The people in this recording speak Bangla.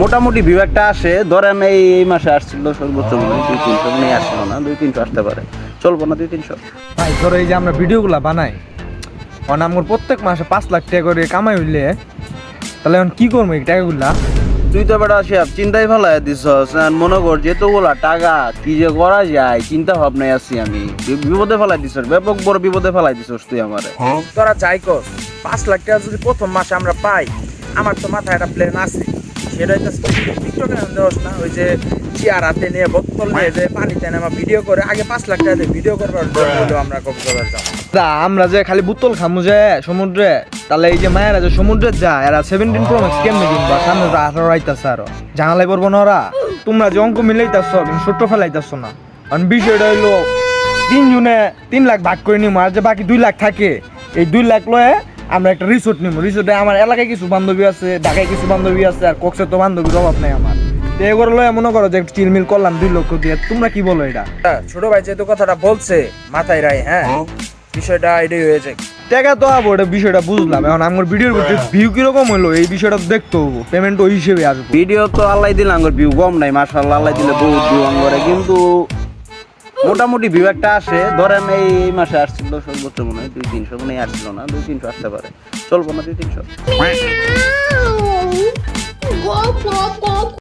মোটামুটি ভিউ একটা আসে। ধরেন এই মাসে আসছিল সর্বোচ্চ মনে হয় 200-300, মনে আসছিল না, 200-300 আসতে পারে, চলবো না 200-300? ভাই ধরো এই যে আমরা ভিডিওগুলা বানাই, আমার প্রত্যেক মাসে 5 লাখ টাকা করে কামাই হইলে তাহলে এখন কি করবো এই টাকাগুলা? তুই তো বেটা সে চিন্তাই ফেলাই দিছস। মনে কর যেতগুলা টাকা কি যে করা যায় চিন্তা ভাবনায় আছি আমি। বিপদে ফেলাই দিছস, ব্যাপক বড় বিপদে ফেলাই দিছস তুই আমারে। তোরা যাই কর, 5 লাখ টাকা যদি প্রথম মাসে আমরা পাই, আমার তো মাথায় একটা প্ল্যান আছে। সেটা হচ্ছে টিকটকে দেওয়াস না, ওই যে চেয়ার হাতে নিয়ে বোতল নিয়ে যে পানিতে নেমা ভিডিও করে, আগে 5 লাখ টাকা দিয়ে ভিডিও করবার জন্য আমরা কক্সবাজার যাব। আমরা যে খালি বোতল খামু যে সমুদ্রে, তাহলে এই যে মায়েরা যে সমুদ্রে যায় এরা 17 Pro Max কেমনে কিনবা? সামনে তো 18 আইতাছে, আরো জানালাই পড়বো না ওরা। তোমরা যে অঙ্ক মিলাইতাছ কিন্তু ছোট্ট ফেলাইতাছ না। কারণ বিষয়টা হইলো 3 জনে 3 লাখ ভাগ করে নিবো, আর যে বাকি 2 লাখ থাকে এই 2 লাখ লয়ে আমরা একটা রিসোর্ট নিবো। রিসোর্টে আমার এলাকায় কিছু বান্ধবী আছে, ঢাকায় কিছু বান্ধবী আছে, আর কক্সে তো বান্ধবীর অভাব নাই আমার। তো এগুলো লয়ে মনে করো যে একটু চিলমিল করলাম 2 লক্ষ দিয়ে। তোমরা কি বলো এটা? ছোট ভাই যেহেতু কথাটা বলছে মাথায় রাই, হ্যাঁ বিষয়টা এটাই হয়েছে। টাকা তো আবো, এটা বিষয়টা বুঝলাম। এখন আমার ভিডিওর ভিউ কিরকম হলো এই বিষয়টা দেখতে হবো, পেমেন্ট ওই হিসেবে আসবে। ভিডিও তো আল্লাহ দিলে আঙ্গুর ভিউ কম নাই, মাশাআল্লাহ আল্লাহ দিলে বহুত ভিউ আঙ্গুরে, কিন্তু মোটামুটি ভিউ একটা আসে। ধরেন এই মাসে আসছিল সর্বোচ্চ মনে হয় 200-300, মনে আসছিল না, 200-300 আসতে পারে, চলবো না 200-300?